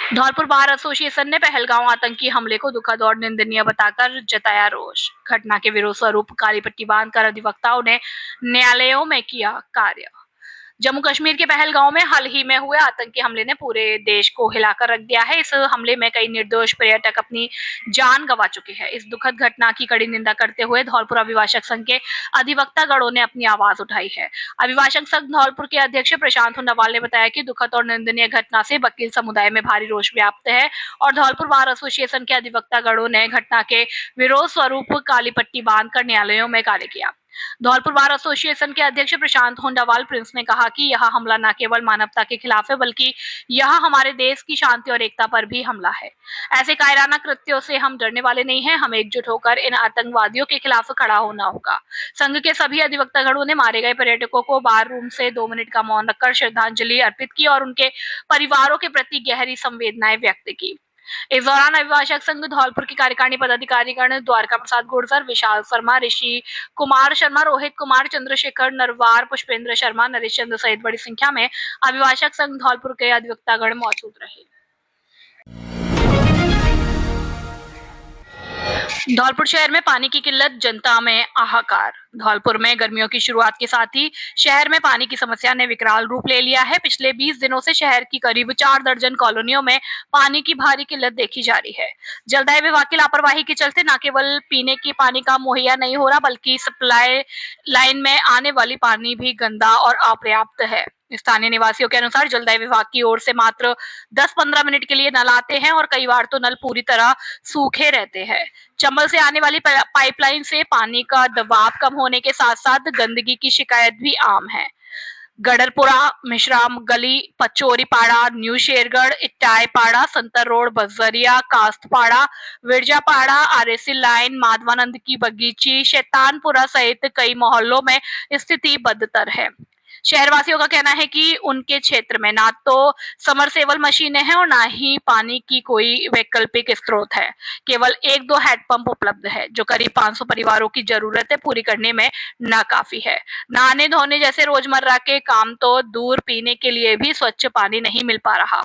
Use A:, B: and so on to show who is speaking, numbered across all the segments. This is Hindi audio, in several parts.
A: धौलपुर बार एसोसिएशन ने पहलगांव आतंकी हमले को दुखद और निंदनीय बताकर जताया रोष। घटना के विरोध स्वरूप काली पट्टी बांधकर अधिवक्ताओं ने न्यायालयों में किया कार्य। जम्मू कश्मीर के पहलगांव में हाल ही में हुए आतंकी हमले ने पूरे देश को हिलाकर रख दिया है। इस हमले में कई निर्दोष पर्यटक अपनी जान गंवा चुके हैं। इस दुखद घटना की कड़ी निंदा करते हुए धौलपुर अभिभाषक संघ के अधिवक्ता गणों ने अपनी आवाज उठाई है। अभिभाषक संघ धौलपुर के अध्यक्ष प्रशांत हुंडावाल ने बताया कि दुखद और निंदनीय घटना से वकील समुदाय में भारी रोष व्याप्त है और धौलपुर बार एसोसिएशन के अधिवक्ता गणों ने घटना के विरोध स्वरूप काली पट्टी बांधकर न्यायालयों में कार्य किया। धौलपुर बार एसोसिएशन के अध्यक्ष प्रशांत हुंडावाल प्रिंस ने कहा कि यह हमला न केवल मानवता के खिलाफ है बल्कि यह हमारे देश की शांति और एकता पर भी हमला है। ऐसे कायराना कृत्यों से हम डरने वाले नहीं हैं। हमें एकजुट होकर इन आतंकवादियों के खिलाफ खड़ा होना होगा। संघ के सभी अधिवक्तागणों ने मारे गए पर्यटकों को बार रूम से 2 मिनट का मौन रखकर श्रद्धांजलि अर्पित की और उनके परिवारों के प्रति गहरी संवेदनाएं व्यक्त की। इस दौरान अभिभाषक संघ धौलपुर की कार्यकारिणी पदाधिकारीगण द्वारका प्रसाद गुर्जर, विशाल शर्मा, ऋषि कुमार शर्मा, रोहित कुमार, चंद्रशेखर नरवार, पुष्पेंद्र शर्मा, नरेश चंद्र सहित बड़ी संख्या में अभिभाषक संघ धौलपुर के अधिवक्तागण मौजूद रहे। धौलपुर शहर में पानी की किल्लत, जनता में हाहाकार। धौलपुर में गर्मियों की शुरुआत के साथ ही शहर में पानी की समस्या ने विकराल रूप ले लिया है। पिछले 20 दिनों से शहर की करीब 4 दर्जन कॉलोनियों में पानी की भारी किल्लत देखी जा रही है। जलदाय विभाग की लापरवाही के चलते न केवल पीने की पानी का मुहैया नहीं हो रहा बल्कि सप्लाई लाइन में आने वाली पानी भी गंदा और अपर्याप्त है। स्थानीय निवासियों के अनुसार जलदाय विभाग की ओर से मात्र 10-15 मिनट के लिए नल आते हैं और कई बार तो नल पूरी तरह सूखे रहते हैं। चंबल से आने वाली पाइपलाइन से पानी का दबाव कम होने के साथ साथ गंदगी की शिकायत भी आम है। गडरपुरा, मिश्राम गली, पचोरी पाड़ा, न्यू शेरगढ़, इटाई पाड़ा, संतर रोड, बजरिया, कास्तपाड़ा, विरजा पाड़ा, आरएसी लाइन, माधवानंद की बगीची, शैतानपुरा सहित कई मोहल्लों में स्थिति बदतर है। शहरवासियों का कहना है कि उनके क्षेत्र में ना तो समरसेबल मशीनें हैं और ना ही पानी की कोई वैकल्पिक स्रोत है। केवल 1-2 हैंडपंप उपलब्ध है जो करीब 500 परिवारों की जरूरतें पूरी करने में नाकाफी है। नहाने धोने जैसे रोजमर्रा के काम तो दूर, पीने के लिए भी स्वच्छ पानी नहीं मिल पा रहा।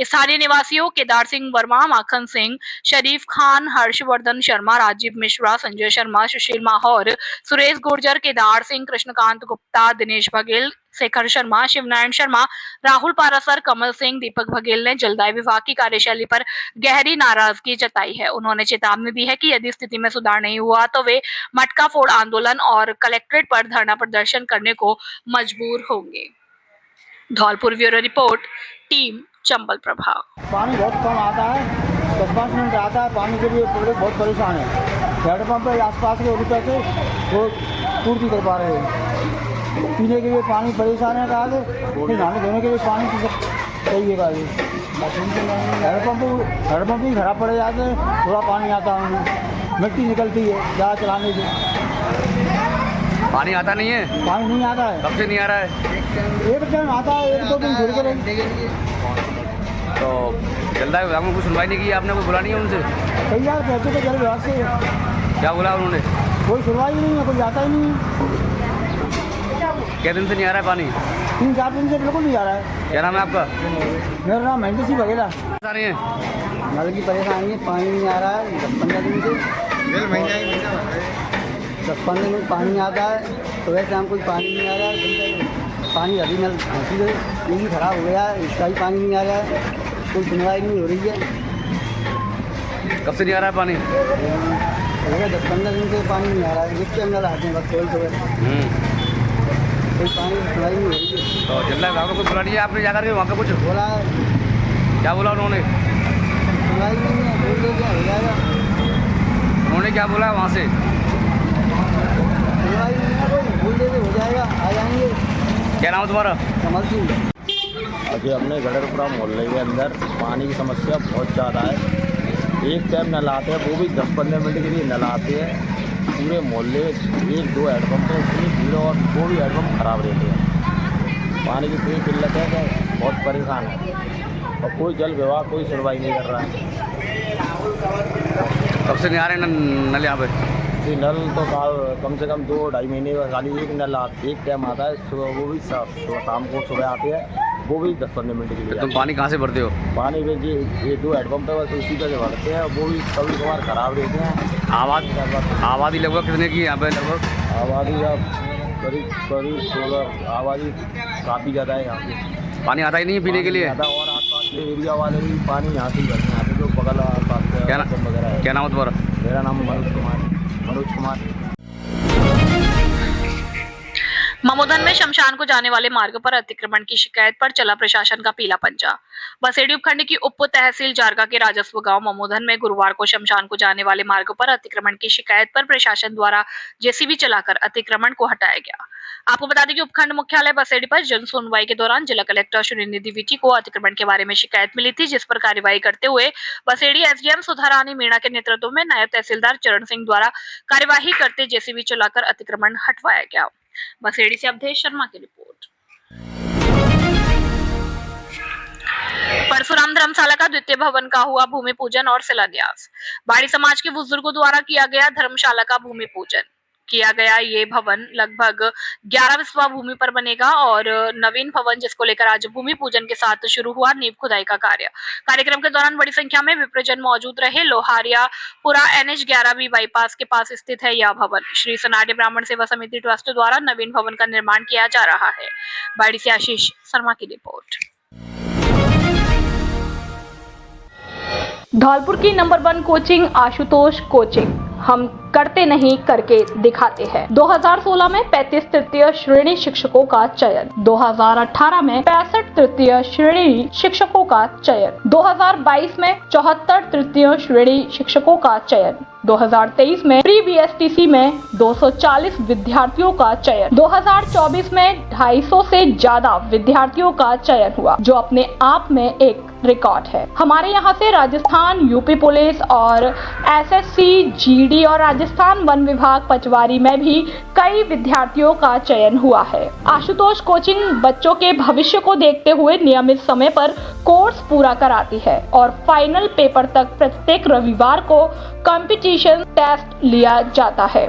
A: स्थानीय निवासियों केदार सिंह वर्मा, माखन सिंह, शरीफ खान, हर्षवर्धन शर्मा, राजीव मिश्रा, संजय शर्मा, सुशील माहौर, सुरेश गुर्जर, केदार सिंह, कृष्णकांत गुप्ता, दिनेश बघेल, शेखर शर्मा, शिवनारायण शर्मा, राहुल पारासर, कमल सिंह, दीपक बघेल ने जलदाय विभाग की कार्यशैली पर गहरी नाराजगी जताई है। उन्होंने चेतावनी दी है कि यदि स्थिति में सुधार नहीं हुआ तो वे मटका फोड़ आंदोलन और कलेक्ट्रेट पर धरना प्रदर्शन करने को मजबूर होंगे। Dholpur bureau report, team Chambal प्रभाव।
B: पानी बहुत कम आता है, 10-5 मिनट आता है। पानी के लिए बहुत परेशान है। हैंडपम्प के आसपास के रुपये से वो पूर्ति कर पा रहे हैं। पीने के लिए पानी परेशान है कहा फिर नहाने धोने के लिए पानी चाहिए का हैंडपम्प भी खराब पड़ जाते हैं। थोड़ा पानी आता है उन्हें, मिट्टी निकलती है ज़्यादा चलाने से।
C: पानी आता नहीं है?
B: पानी नहीं आता है।
C: कब से नहीं आ रहा है?
B: एक दिन आता है, 1-2 दिन छोड़ कर।
C: तो जलदाय विभाग में कुछ सुनवाई नहीं की आपने? कोई बुला नहीं है उनसे?
B: कई बार पहुँचे थे जल विभाग से।
C: क्या बोला उन्होंने?
B: कोई सुनवाई नहीं है, कोई आता ही नहीं है।
C: क्या दिन से नहीं आ रहा है पानी?
B: 3-4 दिन से बिल्कुल नहीं आ रहा है।
C: क्या नाम है आपका?
B: मेरा नाम महेंद्र सिंह बघेला।
C: आ रही है
B: नल की परेशानी है, पानी नहीं आ रहा है 10-15 दिन से। 10-15 दिन पानी आता है तो वैसे हम कोई पानी नहीं आ रहा है। पानी अभी नल हंसी गई, ये भी खराब हो गया है, इसका भी पानी नहीं आ रहा है। कोई सुनवाई नहीं हो रही है।
C: कब से नहीं आ रहा है पानी?
B: हो गया 10-15 दिन से पानी नहीं आ रहा है। जिसके नल आते हैं बस सुबह कोई पानी सुनवाई नहीं हो रही है।
C: तो जलदाय विभाग में कुछ बुला नहीं है आपने जाकर के वहाँ पे? कुछ
B: बोला है।
C: क्या बोला उन्होंने?
B: सुनवाई नहीं है, बोल दो क्या हो जाएगा।
C: उन्होंने क्या बोला वहाँ से?
B: सुनवाई नहीं है, कोई बोल देते हो जाएगा, आ जाएंगे।
C: क्या नाम है तुम्हारा?
B: कमल सिंह।
D: अभी अपने गडरपुरा मोहल्ले के अंदर पानी की समस्या बहुत ज़्यादा है। एक टाइम नल आते हैं, वो भी 10-15 मिनट के लिए नल आते हैं। पूरे मोहल्ले 1-2 हैंडपम्प तो इतनी भीड़ और वो भी हैंडपम्प खराब रहते हैं। पानी की इतनी किल्लत है कि बहुत परेशान है और कोई जल विभाग कोई सुनवाई नहीं कर रहा है।
C: कब से नहीं आ रहे नल यहाँ पे?
D: ये नल तो कम से कम 2-2.5 महीने खाली एक नल एक टाइम आता है सुबह, वो भी शाम को सुबह आते हैं। वो भी 10-15 मिनट के लिए
C: तुम पानी कहाँ से भरते हो?
D: पानी में ये 2 हैंडपम्प है, बस उसी का से भरते हैं। वो भी कभी कभार खराब रहते हैं।
C: आबादी लगभग कितने की है यहाँ पे? लगभग
D: आबादी अब करीब 16 आबादी काफ़ी ज़्यादा है यहाँ पे।
C: पानी आता ही नहीं है पीने के लिए?
D: ज़्यादा, और आसपास के एरिया वाले भी पानी यहाँ से ही भरते हैं। यहाँ पे जो बगल आसपास के
C: क्या
D: वगैरह है।
C: क्या नाम है तुम्हारा?
D: मेरा नाम मनोज कुमार।
A: ममोदन में शमशान को जाने वाले मार्ग पर अतिक्रमण की शिकायत पर चला प्रशासन का पीला पंजा। बसेड़ी उपखंड की उप तहसील जारगा के राजस्व गांव ममोदन में गुरुवार को शमशान को जाने वाले मार्ग पर अतिक्रमण की शिकायत पर प्रशासन द्वारा जेसीबी चलाकर अतिक्रमण को हटाया गया। आपको बता दें कि उपखंड मुख्यालय बसेड़ी पर जन सुनवाई के दौरान जिला कलेक्टर श्रीनिधि विटी को अतिक्रमण के बारे में शिकायत मिली थी, जिस पर कार्यवाही करते हुए बसेड़ी एसडीएम सुधा रानी मीणा के नेतृत्व में नायब तहसीलदार चरण सिंह द्वारा कार्यवाही करते जेसीबी चलाकर अतिक्रमण हटवाया गया। बसेड़ी से अवधेश शर्मा की रिपोर्ट। परशुराम धर्मशाला का द्वितीय भवन का हुआ भूमि पूजन और शिलान्यास। बाड़ी समाज के बुजुर्गों द्वारा किया गया धर्मशाला का भूमि पूजन किया गया। ये भवन लगभग 11 बिस्वा भूमि पर बनेगा और नवीन भवन, जिसको लेकर आज भूमि पूजन के साथ शुरू हुआ नींव खुदाई का कार्य। कार्यक्रम के दौरान बड़ी संख्या में विप्रजन मौजूद रहे। लोहारिया पुरा NH 11B बाईपास के पास स्थित है यह भवन। श्री सनाडे ब्राह्मण सेवा समिति ट्रस्ट द्वारा नवीन भवन का निर्माण किया जा रहा है। बाड़ी से आशीष शर्मा की रिपोर्ट। धौलपुर की नंबर 1 कोचिंग आशुतोष कोचिंग, हम करते नहीं करके दिखाते हैं। 2016 में 35 तृतीय श्रेणी शिक्षकों का चयन, 2018 में 65 तृतीय श्रेणी शिक्षकों का चयन, 2022 में 74 तृतीय श्रेणी शिक्षकों का चयन, 2023 में प्री BSTC में 240 विद्यार्थियों का चयन, 2024 में 250 से ज्यादा विद्यार्थियों का चयन हुआ, जो अपने आप में एक रिकॉर्ड है। हमारे यहाँ से राजस्थान यूपी पुलिस और SSC GD और राजस्थान वन विभाग पचवारी में भी कई विद्यार्थियों का चयन हुआ है। आशुतोष कोचिंग बच्चों के भविष्य को देखते हुए नियमित समय पर कोर्स पूरा कराती है और फाइनल पेपर तक प्रत्येक रविवार को कंपटीशन टेस्ट लिया जाता है।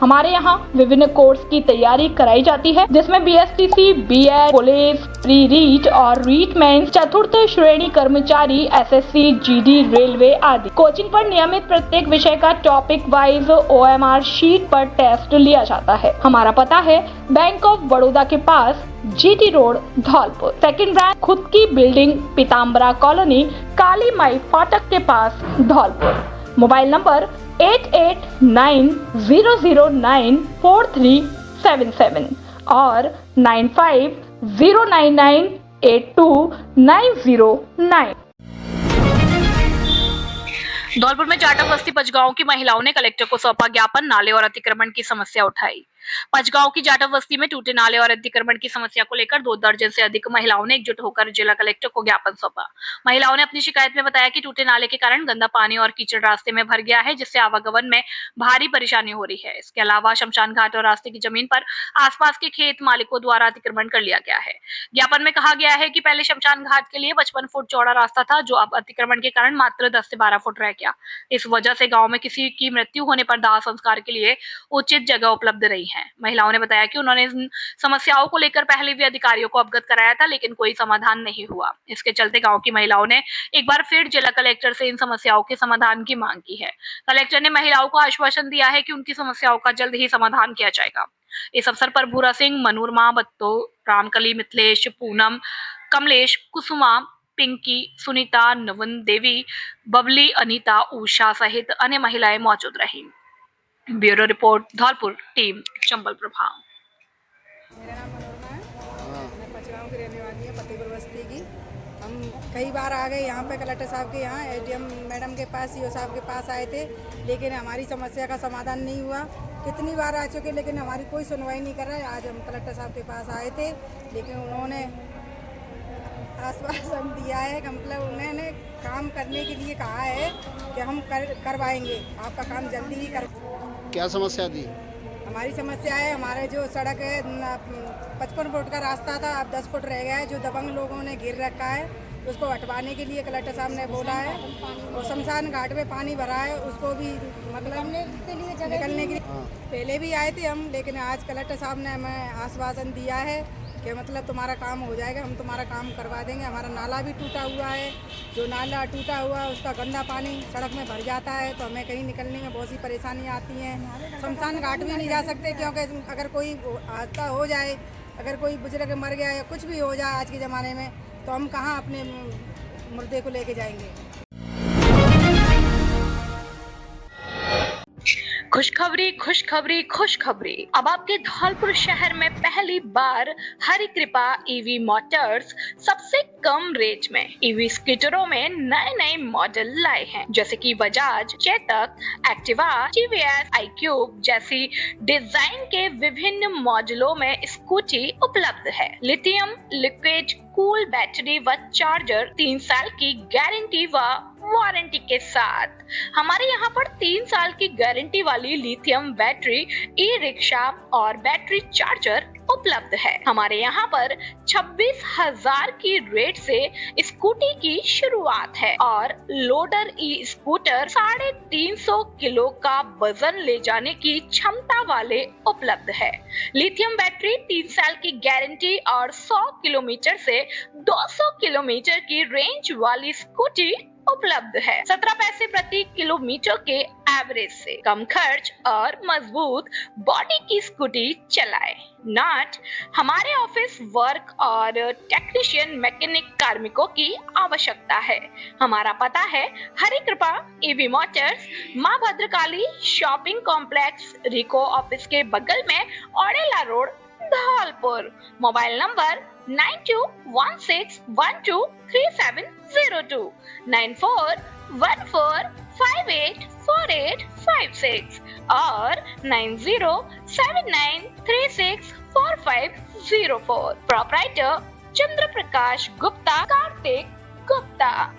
A: हमारे यहाँ विभिन्न कोर्स की तैयारी कराई जाती है, जिसमें BSTC, BEd, police, pre REET और रीट मेंस, चतुर्थ श्रेणी कर्मचारी, SSC, GD, रेलवे आदि। कोचिंग पर नियमित प्रत्येक विषय का टॉपिक वाइज OMR शीट पर टेस्ट लिया जाता है। हमारा पता है बैंक ऑफ बड़ौदा के पास, GT road, Dholpur. Second branch खुद की बिल्डिंग, पीताम्बरा कॉलोनी, काली माई फाटक के पास, धौलपुर। मोबाइल नंबर 8890094377 और 9509982909। धौलपुर में जाटव बस्ती पचगांव की महिलाओं ने कलेक्टर को सौंपा ज्ञापन, नाले और अतिक्रमण की समस्या उठाई। पचगांव की जाटव बस्ती में टूटे नाले और अतिक्रमण की समस्या को लेकर 2 दर्जन से अधिक महिलाओं ने एकजुट होकर जिला कलेक्टर को ज्ञापन सौंपा। महिलाओं ने अपनी शिकायत में बताया कि टूटे नाले के कारण गंदा पानी और कीचड़ रास्ते में भर गया है, जिससे आवागमन में भारी परेशानी हो रही है। इसके अलावा शमशान घाट और रास्ते की जमीन पर आसपास के खेत मालिकों द्वारा अतिक्रमण कर लिया गया है। ज्ञापन में कहा गया है कि पहले शमशान घाट के लिए 55 फुट चौड़ा रास्ता था, जो अब अतिक्रमण के कारण मात्र 10 से 12 फुट रह गया। इस वजह से गाँव में किसी की मृत्यु होने पर दाह संस्कार के लिए उचित जगह उपलब्ध नहीं है। महिलाओं ने बताया कि उन्होंने इन समस्याओं को लेकर पहले भी अधिकारियों को अवगत कराया था, लेकिन कोई समाधान नहीं हुआ। इसके चलते गांव की महिलाओं ने एक बार फिर जिला कलेक्टर से इन समस्याओं के समाधान की मांग की है। कलेक्टर ने महिलाओं को आश्वासन दिया है कि उनकी समस्याओं का जल्द ही समाधान किया जाएगा। इस अवसर पर भूरा सिंह, मनोरमा, बत्तो, रामकली, मिथिलेश, पूनम, कमलेश, कुसुमा, पिंकी, सुनीता, नवन देवी, बबली, अनीता, उषा सहित अन्य महिलाएं मौजूद रहीं। Bureau report, Dholpur, team Chambal प्रभाव।
E: मेरा नाम मनोरमा है, मैं पचगांव की रहने वाली हूँ, फतेहपुर बस्ती की। हम कई बार आ गए यहाँ पे कलेक्टर साहब के यहाँ, ADM मैडम के पास, CO साहब के पास आए थे, लेकिन हमारी समस्या का समाधान नहीं हुआ। कितनी बार आ चुके, लेकिन हमारी कोई सुनवाई नहीं कर रहा है। आज हम कलेक्टर साहब के पास आए थे, लेकिन उन्होंने आश्वासन दिया है कि मतलब उन्होंने काम करने के लिए कहा है कि हम करवाएंगे, आपका काम जल्दी ही कर।
F: क्या समस्या थी?
E: हमारी समस्या है, हमारे जो सड़क है 55 फुट का रास्ता था, अब 10 फुट रह गया है, जो दबंग लोगों ने घेर रखा है, उसको हटवाने के लिए कलेक्टर साहब ने बोला है। और शमशान घाट में पानी भरा है, उसको भी मतलब निकलने के लिए पहले भी आए थे हम, लेकिन आज कलेक्टर साहब ने हमें आश्वासन दिया है कि मतलब तुम्हारा काम हो जाएगा, हम तुम्हारा काम करवा देंगे। हमारा नाला भी टूटा हुआ है, जो नाला टूटा हुआ है उसका गंदा पानी सड़क में भर जाता है, तो हमें कहीं निकलने में बहुत सी परेशानी आती है। शमशान घाट भी नहीं जा सकते, क्योंकि अगर कोई हादसा हो जाए, अगर कोई बुजुर्ग मर गया या कुछ भी हो जाए आज के ज़माने में, तो हम कहाँ अपने मुर्दे को लेके जाएंगे।
A: खुशखबरी खुशखबरी खुशखबरी। अब आपके धौलपुर शहर में पहली बार हरि कृपा ईवी मोटर्स सबसे कम रेट में ईवी स्कूटरों में नए नए मॉडल लाए हैं, जैसे कि Bajaj, Chetak, Activa, TVS, iQube जैसी डिजाइन के विभिन्न मॉडलों में स्कूटी उपलब्ध है। लिथियम लिक्विड कूल बैटरी व चार्जर, 3 साल की गारंटी व वारंटी के साथ। हमारे यहाँ पर 3 साल की गारंटी वाली लिथियम बैटरी, ई रिक्शा और बैटरी चार्जर उपलब्ध है। हमारे यहाँ पर 26,000 की रेट से स्कूटी की शुरुआत है और लोडर ई स्कूटर 350 किलो का वजन ले जाने की क्षमता वाले उपलब्ध है। लिथियम बैटरी, 3 साल की गारंटी और 100 किलोमीटर से 200 किलोमीटर की रेंज वाली स्कूटी उपलब्ध है। 17 पैसे प्रति किलोमीटर के एवरेज से कम खर्च और मजबूत बॉडी की स्कूटी चलाए। नॉट हमारे ऑफिस वर्क और टेक्नीशियन मैकेनिक कार्मिकों की आवश्यकता है। हमारा पता है हरि कृपा ईवी मोटर्स, माँ भद्रकाली शॉपिंग कॉम्प्लेक्स, रिको ऑफिस के बगल में, ओड़ेला रोड, धौलपुर। मोबाइल नंबर 9216123702, 9414584856 और 9079364504। प्रोप्राइटर चंद्र प्रकाश गुप्ता, कार्तिक गुप्ता।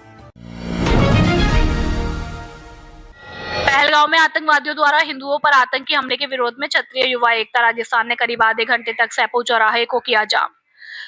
A: पहलगांव में आतंकवादियों द्वारा हिंदुओं पर आतंकी हमले के विरोध में क्षत्रिय युवा एकता राजस्थान ने करीब आधे घंटे तक सैपू चौराहे को किया जाम।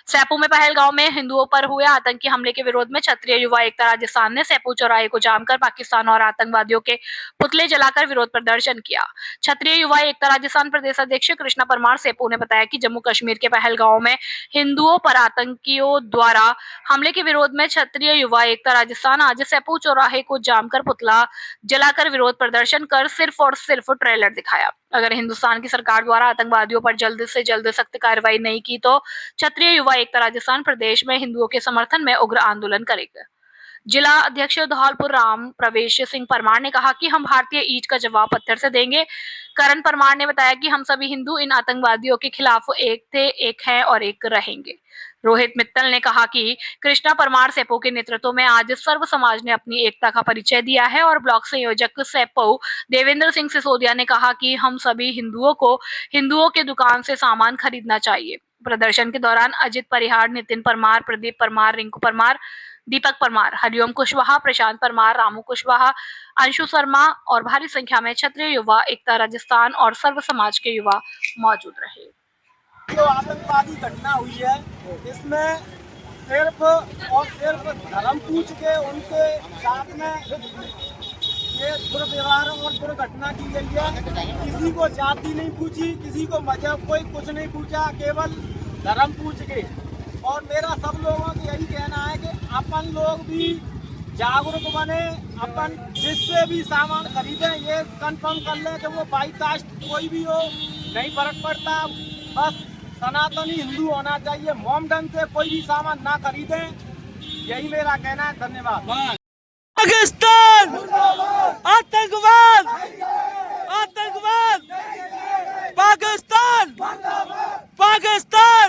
A: सैपू में पहलगांव में हिंदुओं पर हुए आतंकी हमले के विरोध में क्षत्रिय युवा एकता राजस्थान ने सैपू चौराहे को जाम कर पाकिस्तान और आतंकवादियों के पुतले जलाकर विरोध प्रदर्शन किया। क्षत्रिय युवा एकता राजस्थान प्रदेश अध्यक्ष कृष्णा परमार सैपू ने बताया कि जम्मू कश्मीर के पहलगांव में हिंदुओं पर आतंकियों द्वारा हमले के विरोध में क्षत्रिय युवा एकता राजस्थान आज सैपू चौराहे को जाम कर पुतला जलाकर विरोध प्रदर्शन कर सिर्फ और सिर्फ ट्रेलर दिखाया। अगर हिंदुस्तान की सरकार द्वारा आतंकवादियों पर जल्द से जल्द सख्त कार्रवाई नहीं की तो क्षत्रिय युवा एकता राजस्थान प्रदेश में हिंदुओं के समर्थन में उग्र आंदोलन करेगा। जिला अध्यक्ष धौलपुर राम प्रवेश सिंह परमार ने कहा कि हम भारतीय ईंट का जवाब पत्थर से देंगे। करण परमार ने बताया कि हम सभी हिंदू इन आतंकवादियों के खिलाफ एक थे, एक हैं और एक रहेंगे। रोहित मित्तल ने कहा कि कृष्णा परमार सैपो के नेतृत्व में आज सर्व समाज ने अपनी एकता का परिचय दिया है और ब्लॉक संयोजक सैपो देवेंद्र सिंह सिसोदिया ने कहा कि हम सभी हिंदुओं को हिंदुओं के दुकान से सामान खरीदना चाहिए। प्रदर्शन के दौरान अजित परिहार, नितिन परमार, प्रदीप परमार, रिंकू परमार, दीपक परमार, हरिओम कुशवाहा, प्रशांत परमार, रामू कुशवाहा, अंशु शर्मा और भारी संख्या में क्षत्रिय युवा एकता राजस्थान और सर्व समाज के युवा मौजूद रहे।
F: जो आतंकवादी घटना हुई है इसमें सिर्फ और सिर्फ धर्म पूछ के उनके साथ में ये दुर्व्यवहार और दुर्घटना की गई है। किसी को जाति नहीं पूछी, किसी को मजहब, कोई कुछ नहीं पूछा, केवल धर्म पूछ के। और मेरा सब लोगों को यही कहना है कि अपन लोग भी जागरूक बने, अपन जिससे भी सामान खरीदें ये कंफर्म कर लें कि वो बाई कास्ट कोई भी हो, नहीं फर्क पड़ता, बस सनातनी हिंदू होना चाहिए। मोमडन से कोई भी सामान ना खरीदें, यही मेरा कहना है। धन्यवाद।
G: पाकिस्तान आतंकवाद, आतंकवाद, पाकिस्तान, पाकिस्तान।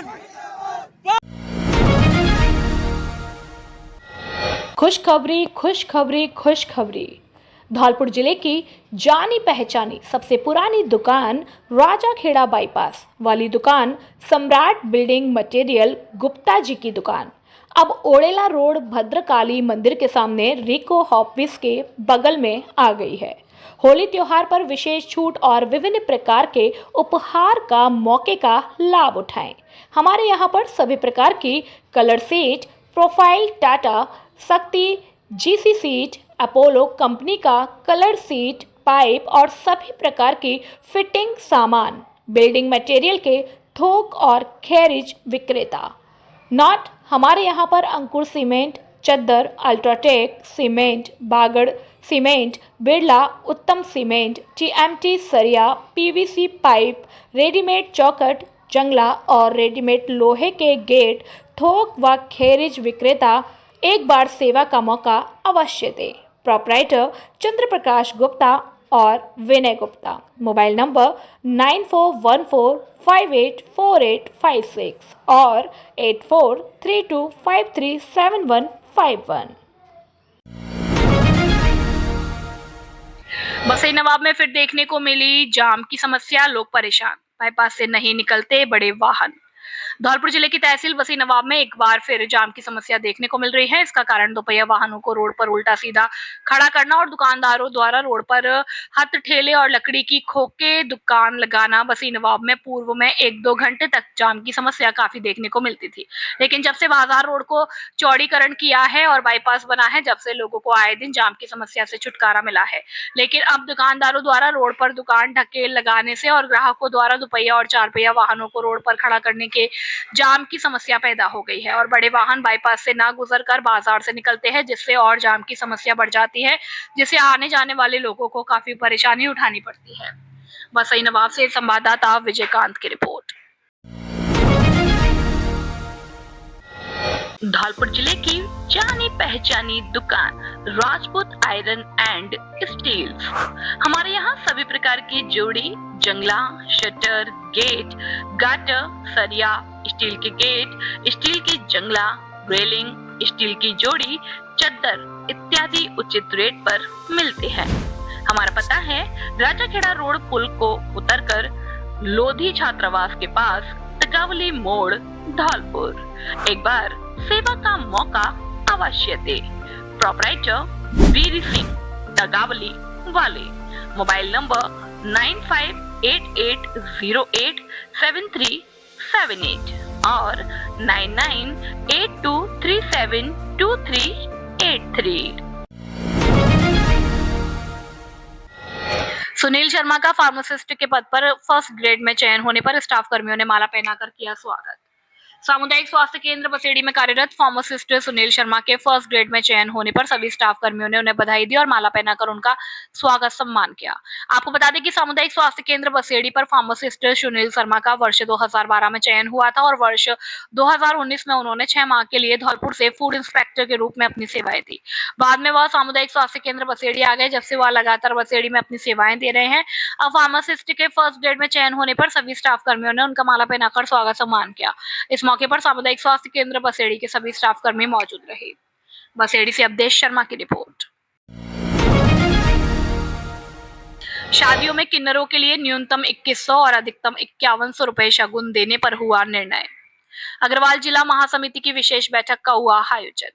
A: खुशखबरी खुशखबरी खुशखबरी। धौलपुर जिले की जानी पहचानी सबसे पुरानी दुकान राजा खेड़ा बाईपास वाली दुकान सम्राट बिल्डिंग मटेरियल गुप्ता जी की दुकान अब ओड़ेला रोड भद्रकाली मंदिर के सामने रिको ऑफिस के बगल में आ गई है। होली त्योहार पर विशेष छूट और विभिन्न प्रकार के उपहार का मौके का लाभ उठाएं। हमारे यहाँ पर सभी प्रकार की कलर सीट, प्रोफाइल, टाटा, शक्ति, जीसी सीट, अपोलो कंपनी का कलर सीट, पाइप और सभी प्रकार की फिटिंग सामान, बिल्डिंग मटेरियल के थोक और खेरिज विक्रेता। नॉट हमारे यहाँ पर अंकुर सीमेंट, चद्दर, अल्ट्राटेक सीमेंट, बागड़ सीमेंट, बिरला उत्तम सीमेंट, टीएमटी सरिया, पीवीसी पाइप, रेडीमेड चौखट, जंगला और रेडीमेड लोहे के गेट, थोक व खेरिज विक्रेता एक बार सेवा का मौका अवश्य दे। प्रोपराइटर चंद्र प्रकाश गुप्ता और विनय गुप्ता। मोबाइल नंबर 9414584856 और 8432537151। बसई नवाब में फिर देखने को मिली जाम की समस्या, लोग परेशान, बाईपास से नहीं निकलते बड़े वाहन। धौलपुर जिले की तहसील बसई नवाब में एक बार फिर जाम की समस्या देखने को मिल रही है। इसका कारण दोपहिया वाहनों को रोड पर उल्टा सीधा खड़ा करना और दुकानदारों द्वारा रोड पर हथ ठेले और लकड़ी की खोके दुकान लगाना। बसई नवाब में पूर्व में 1-2 घंटे तक जाम की समस्या काफी देखने को मिलती थी, लेकिन जब से बाजार रोड को चौड़ीकरण किया है और बाईपास बना है, जब से लोगों को आए दिन जाम की समस्या से छुटकारा मिला है। लेकिन अब दुकानदारों द्वारा रोड पर दुकान ढकेल लगाने से और ग्राहकों द्वारा दोपहिया और 4 पहिया वाहनों को रोड पर खड़ा करने के जाम की समस्या पैदा हो गई है और बड़े वाहन बाईपास से ना गुजरकर बाजार से निकलते हैं, जिससे और जाम की समस्या बढ़ जाती है, जिससे आने जाने वाले लोगों को काफी परेशानी उठानी पड़ती है। बसई नवाब से संवाददाता विजयकांत की रिपोर्ट। धौलपुर जिले की जानी पहचानी दुकान राजपूत आयरन एंड स्टील्स। हमारे यहाँ सभी प्रकार की जोड़ी, जंगला, शटर, गेट, गाटर, सरिया, स्टील के गेट, स्टील की जंगला, रेलिंग, स्टील की जोड़ी, चद्दर इत्यादि उचित रेट पर मिलते हैं। हमारा पता है राजाखेड़ा रोड पुल को उतरकर लोधी छात्रावास के पास तगावली मोड़, धौलपुर। एक बार सेवा का मौका अवश्य दे। प्रोपराइटर वीर सिंह, तगावली वाले। मोबाइल नंबर 9588087378 और 9982372383। सुनील शर्मा का फार्मासिस्ट के पद पर फर्स्ट ग्रेड में चयन होने पर स्टाफ कर्मियों ने माला पहनाकर किया स्वागत। सामुदायिक स्वास्थ्य केंद्र बसेड़ी में कार्यरत फार्मासिस्ट सुनील शर्मा के फर्स्ट ग्रेड में चयन होने पर सभी स्टाफ कर्मियों ने उन्हें बधाई दी और माला पहनाकर उनका स्वागत सम्मान किया। आपको बता दें कि सामुदायिक स्वास्थ्य केंद्र बसेड़ी पर फार्मासिस्ट सुनील शर्मा का वर्ष 2012 में चयन हुआ था और वर्ष 2019 में उन्होंने 6 माह के लिए धौलपुर से फूड इंस्पेक्टर के रूप में अपनी सेवाएं दी। बाद में वह सामुदायिक स्वास्थ्य केंद्र बसेड़ी आ गए, जब से वह लगातार बसेड़ी में अपनी सेवाएं दे रहे हैं। अब फार्मासिस्ट के फर्स्ट ग्रेड में चयन होने पर सभी स्टाफ कर्मियों ने उनका माला पहनाकर स्वागत सम्मान किया। इस मौके पर सामुदायिक स्वास्थ्य केंद्र बसेड़ी के सभी स्टाफ कर्मी मौजूद रहे। बसेड़ी से अवधेश शर्मा की रिपोर्ट। शादियों में किन्नरों के लिए न्यूनतम 2100 और अधिकतम 5100 रुपए शगुन देने पर हुआ निर्णय। अग्रवाल जिला महासमिति की विशेष बैठक का हुआ आयोजन।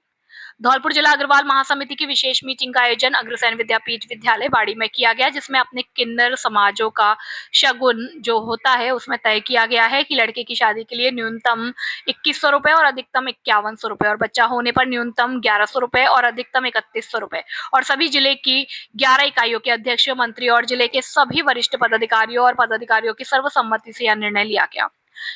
A: धौलपुर जिला अग्रवाल महासमिति की विशेष मीटिंग का आयोजन अग्रसेन विद्यापीठ विद्यालय बाड़ी में किया गया, जिसमें अपने किन्नर समाजों का शगुन जो होता है उसमें तय किया गया है कि लड़के की शादी के लिए न्यूनतम 2100 रुपए और अधिकतम 5100 रुपए और बच्चा होने पर न्यूनतम 1100 रुपए और अधिकतम 3100 रुपए और सभी जिले की 11 इकाइयों के अध्यक्ष, मंत्री और जिले के सभी वरिष्ठ पदाधिकारियों और पदाधिकारियों की सर्वसम्मति से यह निर्णय लिया गया।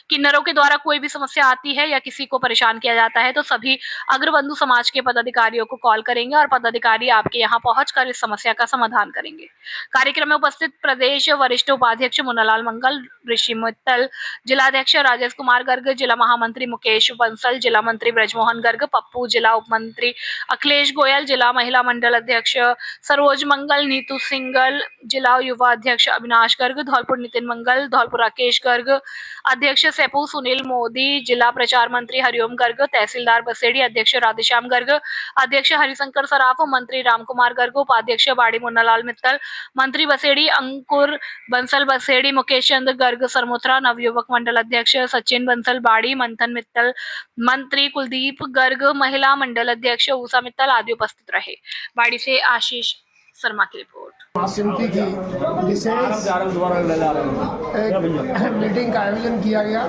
A: किन्नरों के द्वारा कोई भी समस्या आती है या किसी को परेशान किया जाता है तो सभी अग्रबंधु समाज के पदाधिकारियों को कॉल करेंगे और पदाधिकारी आपके यहां पहुंचकर इस समस्या का समाधान करेंगे। कार्यक्रम में उपस्थित प्रदेश वरिष्ठ उपाध्यक्ष मुन्नालाल मंगल, ऋषि मित्तल, जिलाध्यक्ष राजेश कुमार गर्ग, जिला महामंत्री मुकेश बंसल, जिला मंत्री ब्रजमोहन गर्ग, पप्पू, जिला उपमंत्री अखिलेश गोयल, जिला महिला मंडल अध्यक्ष सरोज मंगल, नीतू सिंगल, जिला युवा अध्यक्ष अविनाश गर्ग, धौलपुर नितिन मंगल, धौलपुर राकेश गर्ग, अध्यक्ष सेपू सुनील मोदी, जिला प्रचार मंत्री हरिओम गर्ग, तहसीलदार बसेड़ी अध्यक्ष राधेश्याम गर्ग, अध्यक्ष हरिशंकर सराफ, मंत्री रामकुमार गर्ग, उपाध्यक्ष बाड़ी मुन्नालाल मित्तल, मंत्री बसेड़ी अंकुर बंसल बसेड़ी, मुकेश चंद्र गर्ग सरमोत्रा, नवयुवक मंडल अध्यक्ष सचिन बंसल बाड़ी, मंथन मित्तल, मंत्री कुलदीप गर्ग, महिला मंडल अध्यक्ष ऊषा मित्तल आदि उपस्थित रहे। बाड़ी से आशीष शर्मा की रिपोर्ट।
H: महासमिति की विशेष एक मीटिंग का आयोजन किया गया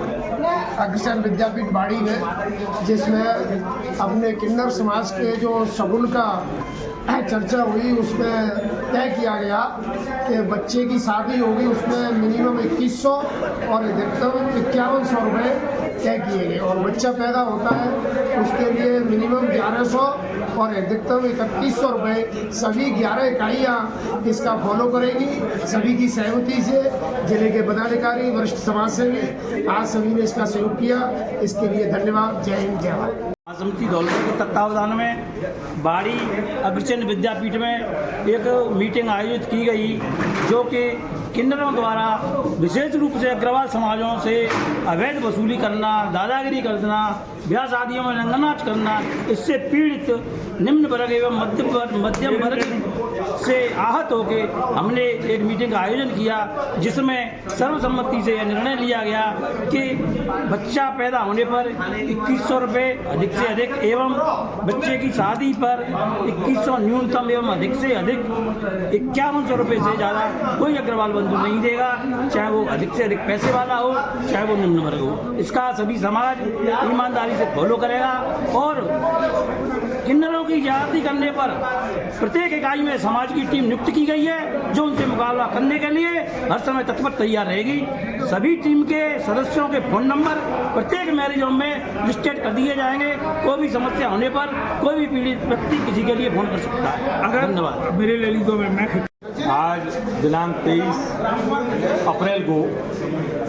H: अग्रसेन विद्यापीठ बाड़ी में, जिसमें अपने किन्नर समाज के जो शगुन का चर्चा हुई, उसमें तय किया गया कि बच्चे की शादी होगी उसमें मिनिमम 2100 और अधिकतम 5100 रुपये तय किए गए, और बच्चा पैदा होता है उसके लिए मिनिमम 1100 और अधिकतम 3100 रुपये। सभी 11 इकाइयाँ इसका फॉलो करेंगी, सभी की सहमति से। जिले के पदाधिकारी, वरिष्ठ समाज सेवी, आज सभी ने इसका सहयोग किया, इसके लिए धन्यवाद। जय हिंद, जय भारत।
I: समिति धौलपुर के तत्वावधान में बाड़ी अग्रसेन विद्यापीठ में एक मीटिंग आयोजित की गई, जो कि किन्नरों द्वारा विशेष रूप से अग्रवाल समाजों से अवैध वसूली करना, दादागिरी करना, ब्याह शादियों में रंगनाच करना, इससे पीड़ित निम्न वर्ग एवं मध्यम वर्ग से आहत होकर हमने एक मीटिंग का आयोजन किया, जिसमें सर्वसम्मति से यह निर्णय लिया गया कि बच्चा पैदा होने पर 2100 रुपये अधिक से अधिक एवं बच्चे की शादी पर 2100 न्यूनतम एवं अधिक से अधिक 5100 रुपये से ज़्यादा कोई अग्रवाल बंधु नहीं देगा, चाहे वो अधिक से अधिक पैसे वाला हो, चाहे वो निम्न वर्ग हो। इसका सभी समाज ईमानदारी से फॉलो करेगा, और किन्नरों की ज्यादती करने पर प्रत्येक इकाई में समाज की टीम नियुक्त की गई है, जो उनसे मुकाबला करने के लिए हर समय तत्पर तैयार रहेगी। सभी टीम के सदस्यों के फोन नंबर प्रत्येक मैरिज होम में लिस्टेड कर दिए जाएंगे। कोई भी समस्या होने पर कोई भी पीड़ित व्यक्ति किसी के लिए फोन कर सकता है। धन्यवाद।
J: मेरे ललितों में मैं आज दिनांक 23 अप्रैल को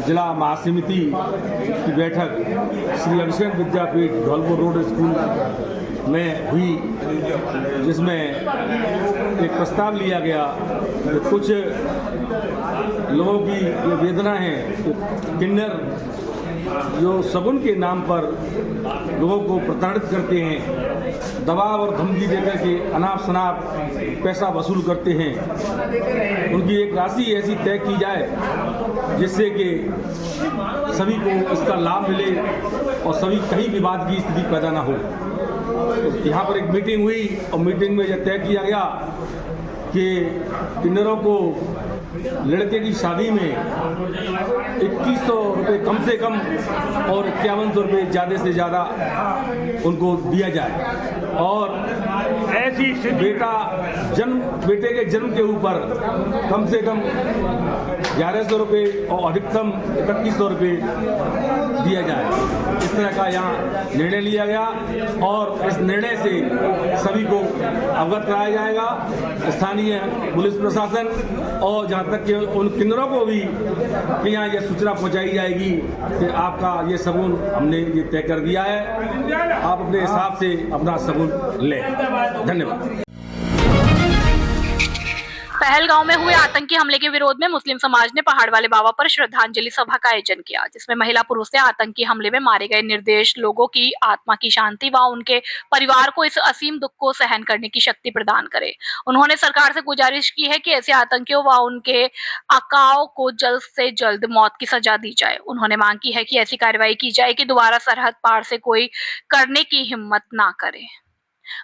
J: जिला महासमिति की बैठक श्री अग्रसेन विद्यापीठ धौलपुर रोड स्कूल में हुई, जिसमें एक प्रस्ताव लिया गया कि कुछ लोगों की ये वेदना है कि किन्नर जो शगुन के नाम पर लोगों को प्रताड़ित करते हैं, दबाव और धमकी देकर के अनाप शनाप पैसा वसूल करते हैं, उनकी एक राशि ऐसी तय की जाए जिससे कि सभी को इसका लाभ मिले और सभी कहीं विवाद की स्थिति पैदा ना हो। तो यहाँ पर एक मीटिंग हुई और मीटिंग में यह तय किया गया कि किन्नरों को लड़के की शादी में 2100 रुपये कम से कम और 5100 रुपये ज़्यादा से ज़्यादा उनको दिया जाए, और ऐसी बेटे के जन्म के ऊपर कम से कम 1100 रुपये और अधिकतम 3100 रुपये दिया जाए। इस तरह का यहाँ निर्णय लिया गया, और इस निर्णय से सभी को अवगत कराया जाएगा। स्थानीय पुलिस प्रशासन और जहाँ तक कि उन किन्नरों को भी कि यहाँ यह सूचना पहुँचाई जाएगी कि आपका ये शगुन हमने ये तय कर दिया है, आप अपने हिसाब से अपना शगुन लें। धन्यवाद।
A: पहलगांव में हुए आतंकी हमले के विरोध में मुस्लिम समाज ने पहाड़ वाले बाबा पर श्रद्धांजलि सभा का आयोजन किया, जिसमें महिला पुरुष से आतंकी हमले में मारे गए निर्दोष लोगों की आत्मा की शांति व उनके परिवार को इस असीम दुख को सहन करने की शक्ति प्रदान करे। उन्होंने सरकार से गुजारिश की है कि ऐसे आतंकियों व उनके आकाओं को जल्द से जल्द मौत की सजा दी जाए। उन्होंने मांग की है कि ऐसी कार्रवाई की जाए कि दोबारा सरहद पार से कोई करने की हिम्मत ना करे।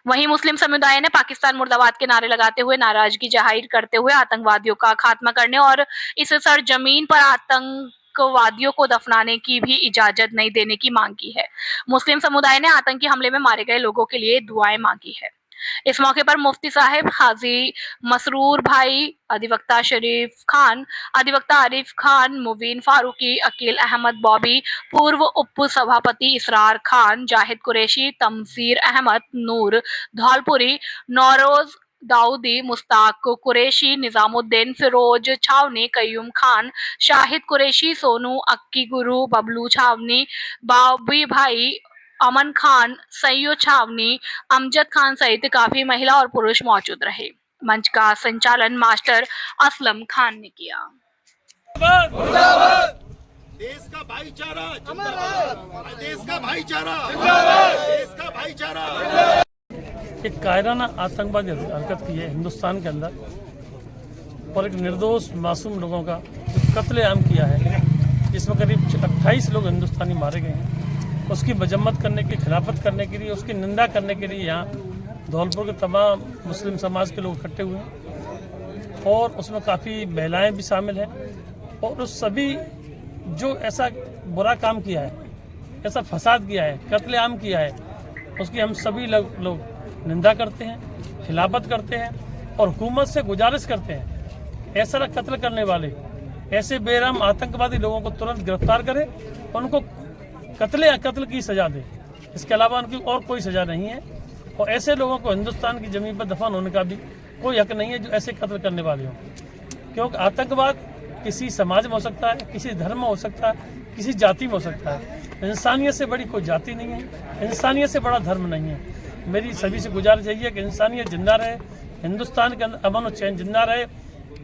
A: वहीं मुस्लिम समुदाय ने पाकिस्तान मुर्दाबाद के नारे लगाते हुए नाराजगी जाहिर करते हुए आतंकवादियों का खात्मा करने और इस सरजमीन पर आतंकवादियों को दफनाने की भी इजाजत नहीं देने की मांग की है। मुस्लिम समुदाय ने आतंकी हमले में मारे गए लोगों के लिए दुआएं मांगी है। इस मौके पर मुफ्ती साहिब, हाजी मसरूर भाई, अधिवक्ता शरीफ खान, अधिवक्ता आरिफ खान, मुबीन फारूकी, अकील अहमद बॉबी, पूर्व उप सभापति इसरार खान, जाहिद कुरैशी, तमसीर अहमद, नूर धौलपुरी, नौरोज दाऊदी, मुस्ताक कुरैशी, निजामुद्दीन, फिरोज छावनी, कयूम खान, शाहिद कुरैशी, सोनू अक्की गुरु, बबलू छावनी, बाबी भाई, अमन खान, सैयो छावनी, अमजद खान सहित काफी महिला और पुरुष मौजूद रहे। मंच का संचालन मास्टर असलम खान ने किया।
F: देश का भाईचारा जिंदाबाद, देश का भाईचारा, देश का भाईचारा।
J: एक कायराना आतंकवादी हरकत की है हिंदुस्तान के अंदर, और एक निर्दोष मासूम लोगों का कत्लेआम किया है, जिसमें करीब 28 लोग हिंदुस्तानी मारे गए हैं। उसकी मजम्मत करने की, खिलाफत करने के लिए, उसकी निंदा करने के लिए यहाँ धौलपुर के तमाम मुस्लिम समाज के लोग इकट्ठे हुए हैं, और उसमें काफ़ी महिलाएं भी शामिल हैं। और उस सभी जो ऐसा बुरा काम किया है, ऐसा फसाद किया है, कत्लेआम किया है, उसकी हम सभी लोग निंदा करते हैं।
I: खिलाफत करते हैं और हुकूमत से गुजारिश करते हैं ऐसा कत्ल करने वाले, ऐसे बेरहम आतंकवादी लोगों को तुरंत गिरफ्तार करे, उनको कत्ल की सजा दे। इसके अलावा उनकी और कोई सजा नहीं है और ऐसे लोगों को हिंदुस्तान की ज़मीन पर दफन होने का भी कोई हक नहीं है जो ऐसे कत्ल करने वाले हों, क्योंकि आतंकवाद किसी समाज में हो सकता है, किसी धर्म में हो सकता है, किसी जाति में हो सकता है। इंसानियत से बड़ी कोई जाति नहीं है, इंसानियत से बड़ा धर्म नहीं है। मेरी सभी से गुजारिश यही है कि इंसानियत जिंदा रहे, हिंदुस्तान के अंदर अमन और चैन जिंदा रहे।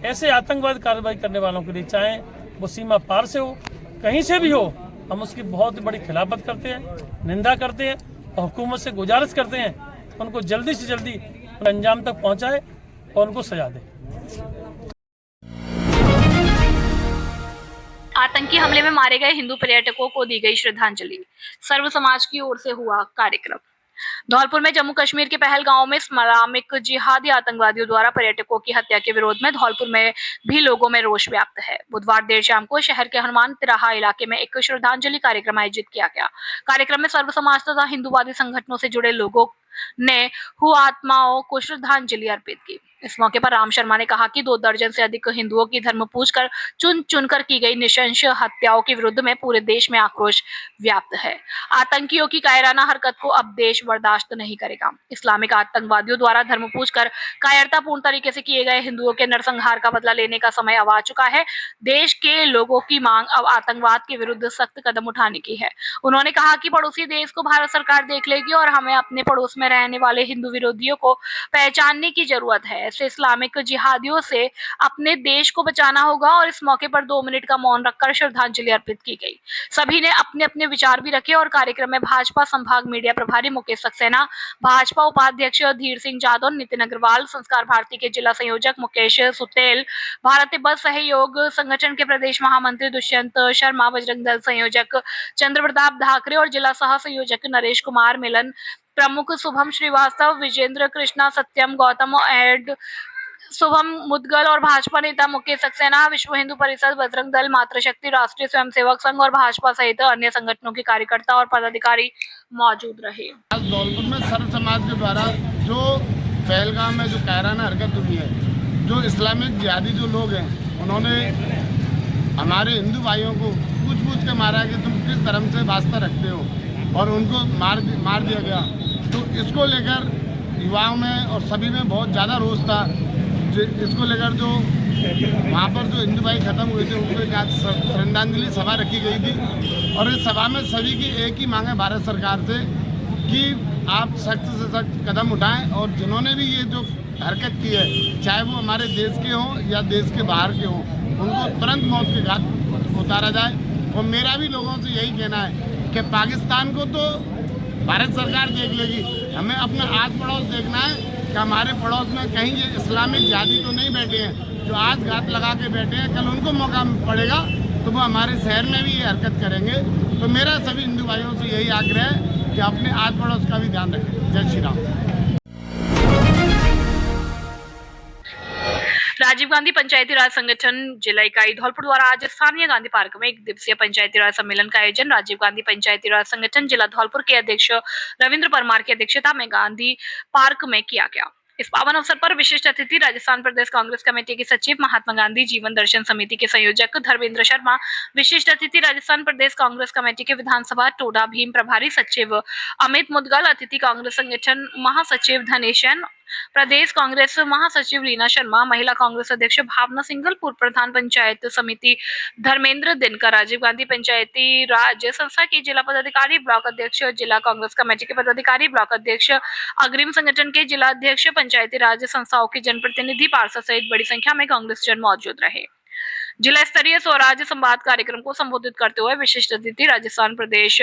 I: ऐसे आतंकवाद कार्रवाई करने वालों के लिए, चाहे वो सीमा पार से हो, कहीं से भी हो, हम उसकी बहुत बड़ी खिलाफत करते हैं, निंदा करते हैं और हुकूमत से गुजारिश करते हैं उनको जल्दी से जल्दी अंजाम तक पहुँचाए और उनको सजा दे।
A: आतंकी हमले में मारे गए हिंदू पर्यटकों को दी गई श्रद्धांजलि। सर्व समाज की ओर से हुआ कार्यक्रम। धौलपुर में जम्मू कश्मीर के पहलगांव में इस्लामिक जिहादी आतंकवादियों द्वारा पर्यटकों की हत्या के विरोध में धौलपुर में भी लोगों में रोष व्याप्त है। बुधवार देर शाम को शहर के हनुमान तिराहा इलाके में एक श्रद्धांजलि कार्यक्रम आयोजित किया गया। कार्यक्रम में सर्व समाज तथा हिंदूवादी संगठनों से जुड़े लोगों ने हुतात्माओं को श्रद्धांजलि अर्पित की। इस मौके पर राम शर्मा ने कहा कि 2 दर्जन से अधिक हिंदुओं की धर्म पूछकर चुनकर की गई नृशंस हत्याओं के विरुद्ध में पूरे देश में आक्रोश व्याप्त है। आतंकियों की कायराना हरकत को अब देश बर्दाश्त नहीं करेगा। इस्लामिक आतंकवादियों द्वारा धर्म पूछकर कायरतापूर्ण तरीके से किए गए हिंदुओं के नरसंहार का बदला लेने का समय अब आ चुका है। देश के लोगों की मांग अब आतंकवाद के विरुद्ध सख्त कदम उठाने की है। उन्होंने कहा कि पड़ोसी देश को भारत सरकार देख लेगी और हमें अपने पड़ोस में रहने वाले हिंदू विरोधियों को पहचानने की जरूरत है। ऐसे इस्लामिक जिहादियों से अपने देश को बचाना होगा। और इस मौके पर 2 मिनट का मौन रखकर श्रद्धांजलि अर्पित की गई। सभी ने अपने अपने विचार भी रखे और कार्यक्रम में भाजपा संभाग मीडिया प्रभारी मुकेश सक्सेना, भाजपा उपाध्यक्ष धीर सिंह जादव, नितिन अग्रवाल, संस्कार भारती के जिला संयोजक मुकेश सुतेल, भारत तिब्बत सहयोग संगठन के प्रदेश महामंत्री दुष्यंत शर्मा, बजरंग दल संयोजक चंद्र प्रताप धाकरे और जिला सह संयोजक नरेश कुमार, मिलन प्रमुख शुभम श्रीवास्तव, विजेंद्र कृष्णा, सत्यम गौतम एड शुभम मुदगल और भाजपा नेता मुकेश सक्सेना, विश्व हिंदू परिषद, बजरंग दल, मातृशक्ति, राष्ट्रीय स्वयंसेवक संघ और भाजपा सहित अन्य संगठनों के कार्यकर्ता और पदाधिकारी मौजूद रहे।
H: आज धौलपुर में सर्व समाज के द्वारा जो पहलगाम में जो कायराना हरकत हुई है, जो इस्लामिक जिहादी जो लोग हैं, उन्होंने हमारे हिंदू भाइयों को पूछ के मारा कि तुम किस धर्म से वास्ता रखते हो और उनको मार दिया गया। तो इसको लेकर युवाओं में और सभी में बहुत ज़्यादा रोष था। इसको लेकर जो वहाँ पर जो हिंदू भाई खत्म हुए थे उनको एक श्रद्धांजलि सभा रखी गई थी और इस सभा में सभी की एक ही मांग है भारत सरकार से कि आप सख्त से सख्त कदम उठाएं और जिन्होंने भी ये जो हरकत की है, चाहे वो हमारे देश के हों या देश के बाहर के हों, उनको तुरंत मौत के घाट उतारा जाए। और मेरा भी लोगों से यही कहना है कि पाकिस्तान को तो भारत सरकार देख लेगी, हमें अपना आस पड़ोस देखना है कि हमारे पड़ोस में कहीं ये इस्लामिक जिहादी तो नहीं बैठे हैं जो आज घात लगा के बैठे हैं। कल उनको मौका पड़ेगा तो वो हमारे शहर में भी ये हरकत करेंगे। तो मेरा सभी हिंदू भाइयों से यही आग्रह है कि अपने आस पड़ोस का भी ध्यान रखें। जय श्री राम।
A: राजीव गांधी पंचायती राज संगठन जिला इकाई धौलपुर द्वारा आज स्थानीय गांधी पार्क में 1 दिवसीय पंचायती राज सम्मेलन का आयोजन राजीव गांधी पंचायती राज संगठन जिला धौलपुर के अध्यक्ष रविंद्र परमार की अध्यक्षता में गांधी पार्क में किया गया। इस पावन अवसर पर विशिष्ट अतिथि राजस्थान प्रदेश कांग्रेस कमेटी के सचिव, महात्मा गांधी जीवन दर्शन समिति के संयोजक धर्मेंद्र शर्मा, विशिष्ट अतिथि राजस्थान प्रदेश कांग्रेस कमेटी के विधानसभा टोडा भीम प्रभारी सचिव अमित मुदगल, अतिथि कांग्रेस संगठन महासचिव धनेशन, प्रदेश कांग्रेस महासचिव रीना शर्मा, महिला कांग्रेस अध्यक्ष भावना सिंघल, पूर्व प्रधान पंचायत समिति धर्मेंद्र दिनकर, राजीव गांधी पंचायती राज संस्था के जिला पदाधिकारी, ब्लॉक अध्यक्ष, जिला कांग्रेस कमेटी के पदाधिकारी, ब्लॉक अध्यक्ष, अग्रिम संगठन के जिला अध्यक्ष, पंचायती राज संस्थाओं के जनप्रतिनिधि, पार्षद सहित बड़ी संख्या में कांग्रेस जन मौजूद रहे। जिला स्तरीय स्वराज संवाद कार्यक्रम को संबोधित करते हुए विशिष्ट अतिथि राजस्थान प्रदेश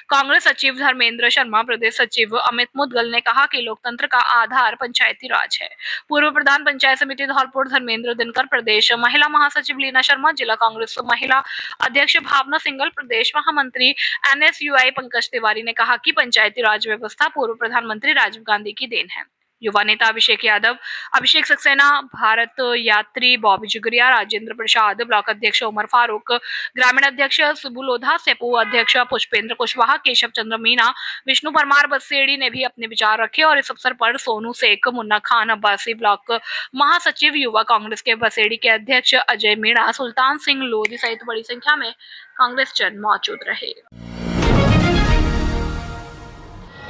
A: कांग्रेस सचिव धर्मेंद्र शर्मा, प्रदेश सचिव अमित मुदगल ने कहा कि लोकतंत्र का आधार पंचायती राज है। पूर्व प्रधान पंचायत समिति धौलपुर धर्मेंद्र दिनकर, प्रदेश महिला महासचिव लीना शर्मा, जिला कांग्रेस महिला अध्यक्ष भावना सिंघल, प्रदेश महामंत्री NSUI पंकज तिवारी ने कहा कि पंचायती राज व्यवस्था पूर्व प्रधानमंत्री राजीव गांधी की देन है। युवा नेता अभिषेक यादव, अभिषेक सक्सेना, भारत यात्री बॉबी जुगरिया, राजेंद्र प्रसाद, ब्लॉक अध्यक्ष उमर फारूक, ग्रामीण अध्यक्ष सुबू लोधा, सेपू अध्यक्ष पुष्पेंद्र कुशवाहा, केशव चंद्र मीणा, विष्णु परमार बसेड़ी ने भी अपने विचार रखे और इस अवसर पर सोनू शेख, मुन्ना खान अब्बासी, ब्लॉक महासचिव युवा कांग्रेस के बसेड़ी के अध्यक्ष अजय मीणा, सुल्तान सिंह लोधी सहित बड़ी संख्या में कांग्रेस जन मौजूद रहे।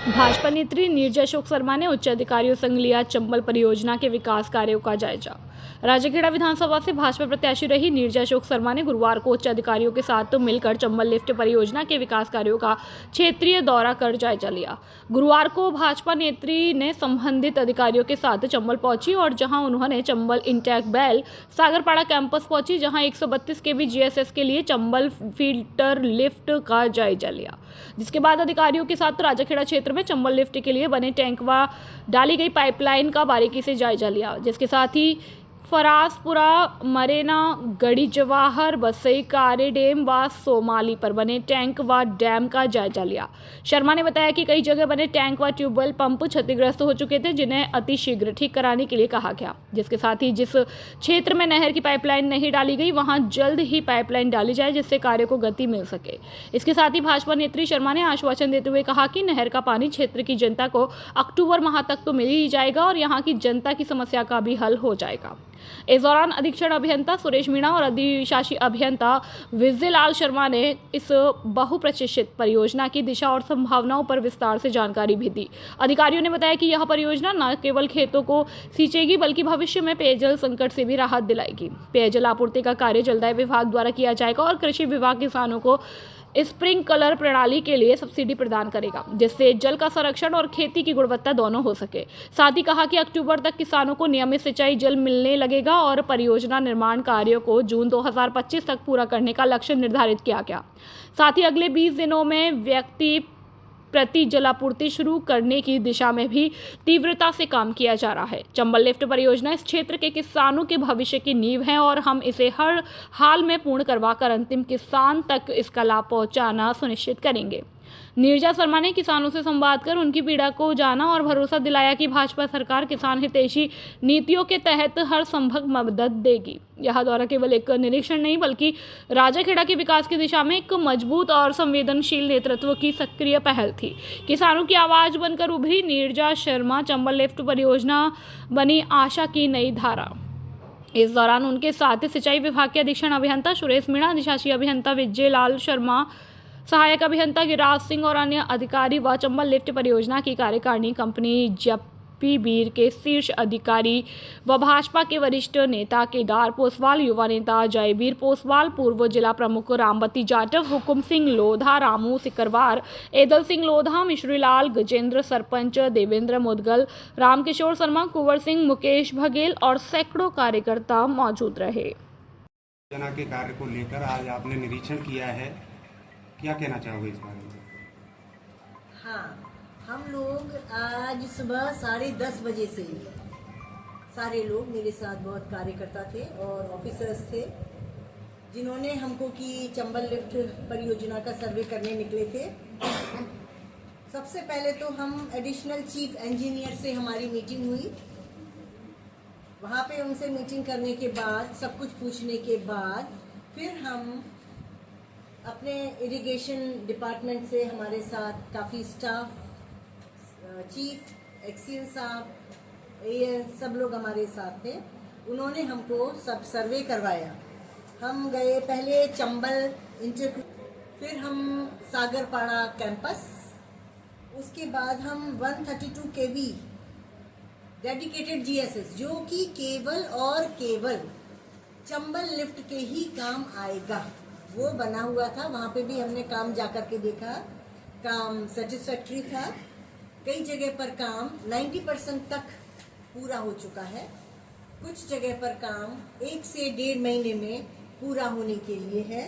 A: भाजपा नेत्री नीरजा अशोक शर्मा ने उच्च अधिकारियों संग लिया चंबल परियोजना के विकास कार्यों का जायजा। राजखेड़ा विधानसभा से भाजपा प्रत्याशी रही नीरजा अशोक शर्मा ने गुरुवार को उच्च अधिकारियों के साथ मिलकर चंबल लिफ्ट परियोजना के विकास कार्यों का क्षेत्रीय दौरा कर जायजा लिया। गुरुवार को भाजपा नेत्री ने संबंधित अधिकारियों के साथ चंबल पहुंची और जहां उन्होंने चंबल इंटेक बैल सागरपाड़ा कैंपस पहुंची, जहां 132 kV GSS के लिए चंबल फिल्टर लिफ्ट का जायजा लिया, जिसके बाद अधिकारियों के साथ राजखेड़ा क्षेत्र में चंबल लिफ्ट के लिए बने टैंक व डाली गई पाइपलाइन का बारीकी से जायजा लिया, जिसके साथ ही फरासपुरा, मरेना, गढ़ी जवाहर, बसई, कारे डैम व सोमाली पर बने टैंक व डैम का जायजा लिया। शर्मा ने बताया कि कई जगह बने टैंक व ट्यूबवेल पंप क्षतिग्रस्त हो चुके थे, जिन्हें अतिशीघ्र ठीक कराने के लिए कहा गया, जिसके साथ ही जिस क्षेत्र में नहर की पाइपलाइन नहीं डाली गई वहां जल्द ही पाइपलाइन डाली जाए, जिससे कार्य को गति मिल सके। इसके साथ ही भाजपा नेत्री शर्मा ने आश्वासन देते हुए कहा कि नहर का पानी क्षेत्र की जनता को अक्टूबर माह तक तो मिल ही जाएगा और यहाँ की जनता की समस्या का भी हल हो जाएगा। इस दौरान अधीक्षण अभियंता सुरेश मीणा और अधिशासी अभियंता विजय लाल शर्मा ने इस बहुप्रतीक्षित परियोजना की दिशा और संभावनाओं पर विस्तार से जानकारी भी दी। अधिकारियों ने बताया कि यह परियोजना न केवल खेतों को सींचेगी बल्कि भविष्य में पेयजल संकट से भी राहत दिलाएगी। पेयजल आपूर्ति का कार्य जलदाय विभाग द्वारा किया जाएगा और कृषि विभाग किसानों को स्प्रिंकलर प्रणाली के लिए सब्सिडी प्रदान करेगा, जिससे जल का संरक्षण और खेती की गुणवत्ता दोनों हो सके। साथ ही कहा कि अक्टूबर तक किसानों को नियमित सिंचाई जल मिलने लगेगा और परियोजना निर्माण कार्यों को जून 2025 तक पूरा करने का लक्ष्य निर्धारित किया गया। साथ ही अगले 20 दिनों में व्यक्ति प्रति जलापूर्ति शुरू करने की दिशा में भी तीव्रता से काम किया जा रहा है। चंबल लिफ्ट परियोजना इस क्षेत्र के किसानों के भविष्य की नींव है और हम इसे हर हाल में पूर्ण करवाकर अंतिम किसान तक इसका लाभ पहुंचाना सुनिश्चित करेंगे। नीरजा शर्मा ने किसानों से संवाद कर उनकी पीड़ा को जाना और भरोसा दिलाया कि भाजपा सरकार किसान हितैषी नीतियों के तहत हर संभव मदद देगी। यह दौरा केवल एक निरीक्षण नहीं बल्कि राजखेड़ा के विकास की दिशा में एक मजबूत और संवेदनशील नेतृत्व की सक्रिय पहल थी। किसानों की आवाज बनकर उभरी नीरजा शर्मा चंबल लिफ्ट परियोजना बनी आशा की नई धारा। इस दौरान उनके साथ सिंचाई विभाग के अधीक्षण अभियंता सुरेश मीणा, अधिशासी अभियंता विजय लाल शर्मा, सहायक अभियंता गिरिराज सिंह और अन्य अधिकारी व चंबल लिफ्ट परियोजना की कार्यकारिणी कंपनी जप्पी बीर के शीर्ष अधिकारी व भाजपा के वरिष्ठ नेता केदार पोसवाल, युवा नेता जयवीर पोसवाल, पूर्व जिला प्रमुख रामबती जाटव, हुकुम सिंह लोधा, रामू सिकरवार, एदल सिंह लोधा, मिश्रीलाल, गजेंद्र, सरपंच देवेंद्र मुदगल, रामकिशोर शर्मा, कुंवर सिंह, मुकेश बघेल और सैकड़ों कार्यकर्ता मौजूद रहे।
K: योजना के कार्य को लेकर आज आपने निरीक्षण किया है, क्या कहना चाहोगे इस बारे में?
L: हाँ, हम लोग आज सुबह 10:30 बजे से सारे लोग, मेरे साथ बहुत कार्यकर्ता थे और ऑफिसर्स थे, जिन्होंने हमको की चंबल लिफ्ट परियोजना का सर्वे करने निकले थे। सबसे पहले तो हम एडिशनल चीफ इंजीनियर से हमारी मीटिंग हुई। वहाँ पे उनसे मीटिंग करने के बाद, सब कुछ पूछने के बाद, फिर हम अपने इरिगेशन डिपार्टमेंट से हमारे साथ काफ़ी स्टाफ, चीफ एक्सीएन साहब, एएन, सब लोग हमारे साथ थे। उन्होंने हमको सब सर्वे करवाया। हम गए पहले चंबल इंटर, फिर हम सागरपाड़ा कैंपस, उसके बाद हम 132 kV डेडिकेटेड GSS, जो कि केवल और केवल चंबल लिफ्ट के ही काम आएगा, वो बना हुआ था। वहाँ पे भी हमने काम जाकर के देखा, काम सेटिस्फैक्ट्री था। कई जगह पर काम 90% तक पूरा हो चुका है, कुछ जगह पर काम 1 से 1.5 महीने में पूरा होने के लिए है।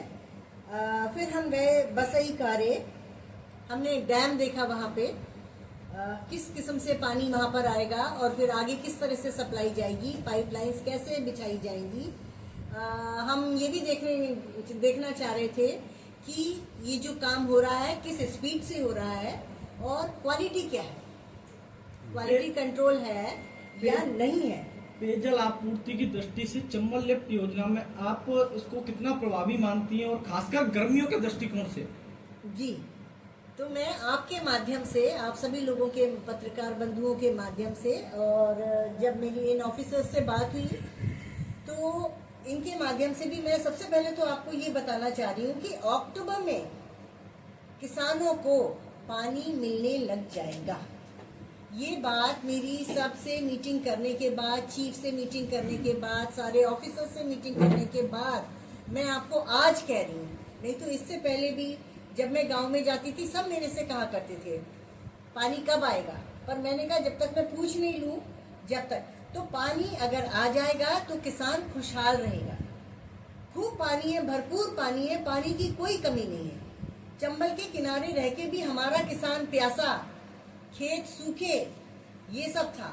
L: फिर हम गए बसई कारे, हमने डैम देखा, वहाँ पे किस किस्म से पानी वहाँ पर आएगा और फिर आगे किस तरह से सप्लाई जाएगी, पाइपलाइंस कैसे बिछाई जाएंगी। हम ये भी देखना चाह रहे थे कि ये जो काम हो रहा है किस स्पीड से हो रहा है और क्वालिटी क्या है। क्वालिटी कंट्रोल है या नहीं है।
G: पेयजल आपूर्ति की दृष्टि से चंबल लिफ्ट योजना में आप इसको कितना प्रभावी मानती हैं, और खासकर गर्मियों के दृष्टिकोण से?
L: जी, तो मैं आपके माध्यम से, आप सभी लोगों के, पत्रकार बंधुओं के माध्यम से, और जब मेरी इन ऑफिसर्स से बात हुई तो इनके माध्यम से भी मैं सबसे पहले तो आपको ये बताना चाह रही हूँ कि अक्टूबर में किसानों को पानी मिलने लग जाएगा। ये बात मेरी सबसे मीटिंग करने के बाद, चीफ से मीटिंग करने के बाद, सारे ऑफिसर से मीटिंग करने के बाद मैं आपको आज कह रही हूँ। नहीं तो इससे पहले भी जब मैं गांव में जाती थी सब मेरे से कहा करते थे पानी कब आएगा, पर मैंने कहा जब तक मैं पूछ नहीं लूँ, जब तक तो पानी अगर आ जाएगा तो किसान खुशहाल रहेगा। खूब पानी है, भरपूर पानी है, पानी की कोई कमी नहीं है। चंबल के किनारे रह के भी हमारा किसान प्यासा, खेत सूखे, ये सब था।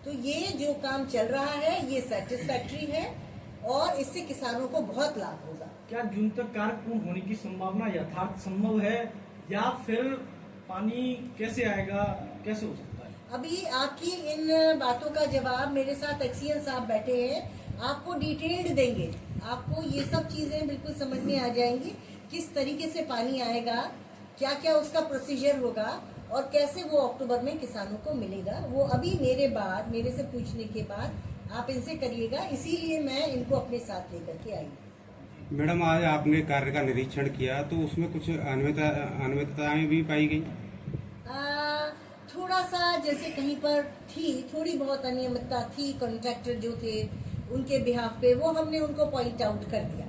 L: तो ये जो काम चल रहा है ये सेटिस्फैक्ट्री है और इससे किसानों को बहुत लाभ होगा।
G: क्या जून तक कार्य पूर्ण होने की संभावना यथार्थ संभव है, या फिर पानी कैसे आएगा, कैसे हो सकता है?
L: अभी आपकी इन बातों का जवाब मेरे साथ एक्सीएन साहब बैठे हैं, आपको डिटेल्ड देंगे। आपको ये सब चीजें बिल्कुल समझ में आ जाएंगी, किस तरीके से पानी आएगा, क्या क्या उसका प्रोसीजर होगा और कैसे वो अक्टूबर में किसानों को मिलेगा। वो अभी मेरे से पूछने के बाद आप इनसे करिएगा, इसीलिए मैं इनको अपने साथ लेकर के आई।
K: मैडम, आज आपने कार्य का निरीक्षण किया तो उसमें कुछ अनियमितताएं भी पाई गई?
L: थोड़ा सा जैसे कहीं पर थी, थोड़ी बहुत अनियमितता थी। कॉन्ट्रैक्टर जो थे उनके बिहाफ पे वो हमने उनको पॉइंट आउट कर दिया।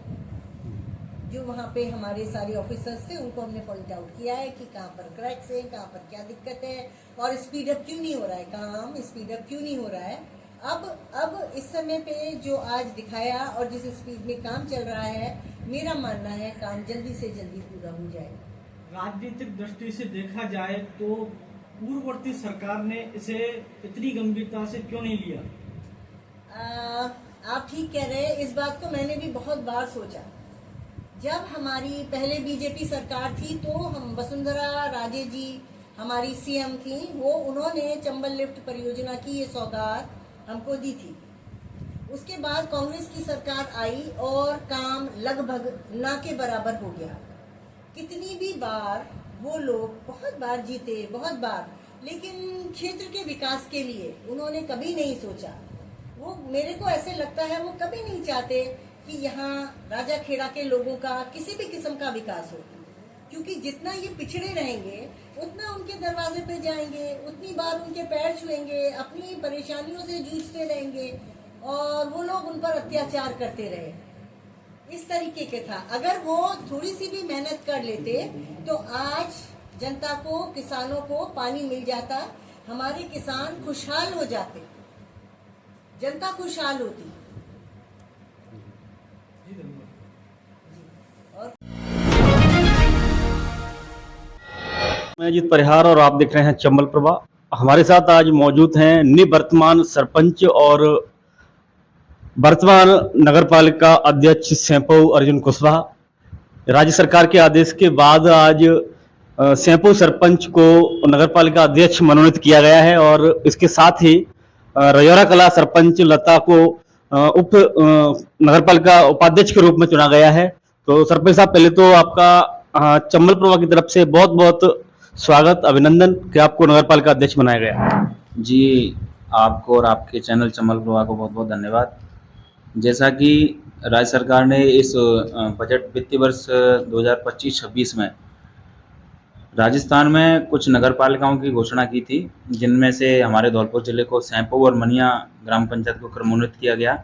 L: जो वहाँ पे हमारे सारे ऑफिसर्स थे उनको हमने पॉइंट आउट किया है कि कहाँ पर क्रैक्स हैं, कहाँ पर क्या दिक्कत है और स्पीड अप क्यों नहीं हो रहा है, काम स्पीड अप क्यों नहीं हो रहा है। अब इस समय पे जो आज दिखाया और जिस स्पीड में काम चल रहा है, मेरा मानना है काम जल्दी से जल्दी पूरा हो जाएगा।
G: राजनीतिक दृष्टि से देखा जाए तो पूर्ववर्ती सरकार ने इसे इतनी गंभीरता से क्यों नहीं लिया?
L: आप ठीक कह रहे हैं, इस बात को मैंने भी बहुत बार सोचा। जब हमारी पहले बीजेपी सरकार थी तो हम वसुंधरा राजे जी हमारी सीएम थी, उन्होंने चंबल लिफ्ट परियोजना की ये सौगात हमको दी थी। उसके बाद कांग्रेस की सरकार आई और काम लगभग ना के बराबर हो गया। कितनी भी बार वो लोग बहुत बार जीते, बहुत बार, लेकिन क्षेत्र के विकास के लिए उन्होंने कभी नहीं सोचा। वो मेरे को ऐसे लगता है वो कभी नहीं चाहते कि यहाँ राजा खेड़ा के लोगों का किसी भी किस्म का विकास हो, क्योंकि जितना ये पिछड़े रहेंगे उतना उनके दरवाजे पे जाएंगे, उतनी बार उनके पैर छुएंगे, अपनी परेशानियों से जूझते रहेंगे और वो लोग उन पर अत्याचार करते रहे। इस तरीके के था। अगर वो थोड़ी सी भी मेहनत कर लेते तो आज जनता को, किसानों को पानी मिल जाता, हमारे किसान खुशहाल हो जाते, जनता खुशहाल होती।
M: मैं अजीत परिहार और आप देख रहे हैं चंबल प्रभा। हमारे साथ आज मौजूद हैं निवर्तमान सरपंच और वर्तमान नगरपालिका अध्यक्ष सैंपऊ अर्जुन कुशवाहा। राज्य सरकार के आदेश के बाद आज सैंपऊ सरपंच को नगरपालिका अध्यक्ष मनोनीत किया गया है और इसके साथ ही रजौरा कला सरपंच लता को उप नगरपालिका उपाध्यक्ष के रूप में चुना गया है। तो सरपंच साहब, पहले तो आपका चंबल प्रभा की तरफ से बहुत बहुत स्वागत, अभिनंदन कि आपको नगरपालिका अध्यक्ष बनाया गया।
N: जी, आपको और आपके चैनल चंबल प्रभा को बहुत बहुत धन्यवाद। जैसा कि राज्य सरकार ने इस बजट वित्तीय वर्ष 2025-26 में राजस्थान में कुछ नगरपालिकाओं की घोषणा की थी, जिनमें से हमारे धौलपुर जिले को सैंपऊ और मनिया ग्राम पंचायत को क्रमोन्नत किया गया,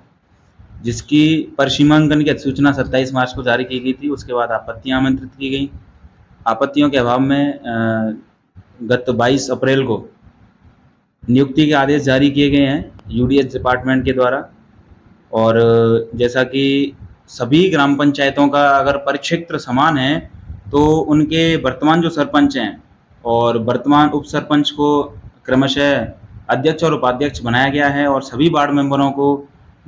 N: जिसकी परिसीमांकन की अधिसूचना 27 मार्च को जारी की गई थी। उसके बाद आपत्तियां आमंत्रित की गई। आपत्तियों के अभाव में गत 22 अप्रैल को नियुक्ति के आदेश जारी किए गए हैं यूडीएच डिपार्टमेंट के द्वारा। और जैसा कि सभी ग्राम पंचायतों का अगर परिक्षेत्र समान है तो उनके वर्तमान जो सरपंच हैं और वर्तमान उप सरपंच को क्रमशः अध्यक्ष और उपाध्यक्ष बनाया गया है और सभी वार्ड मेंबरों को,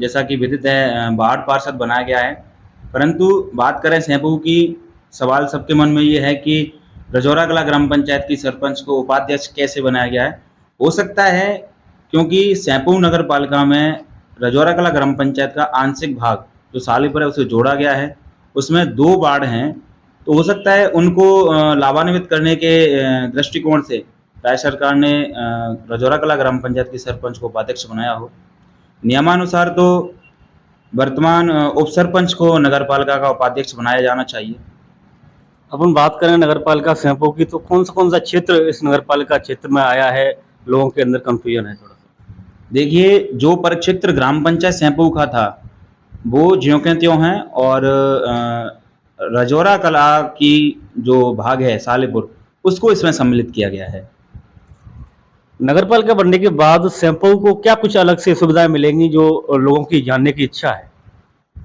N: जैसा कि विदित है, वार्ड पार्षद बनाया गया है। परंतु बात करें सैंपऊ की, सवाल सबके मन में ये है कि रजौरा कला ग्राम पंचायत की सरपंच को उपाध्यक्ष कैसे बनाया गया है। हो सकता है क्योंकि सैंपू नगर पालिका में रजौरा कला ग्राम पंचायत का आंशिक भाग जो सालीपुर है उसे जोड़ा गया है, उसमें 2 वार्ड हैं, तो हो सकता है उनको लाभान्वित करने के दृष्टिकोण से राज्य सरकार ने रजौरा कला ग्राम पंचायत के सरपंच को उपाध्यक्ष बनाया हो। नियमानुसार तो वर्तमान उप सरपंच को नगर पालिका का उपाध्यक्ष बनाया जाना चाहिए।
M: अपन बात करें नगर पालिका सैंपो की, तो कौन सा क्षेत्र इस नगर पालिका क्षेत्र में आया है, लोगों के अंदर कंफ्यूजन है थोड़ा सा?
N: देखिए, जो परिक्षेत्र ग्राम पंचायत सैंपू का था वो ज्यों के त्यों हैं, और रजौरा कला की जो भाग है सालेपुर उसको इसमें सम्मिलित किया गया है।
M: नगर पालिका बनने के बाद सैंपो को क्या कुछ अलग से सुविधाएं मिलेंगी जो लोगों की जानने की इच्छा है?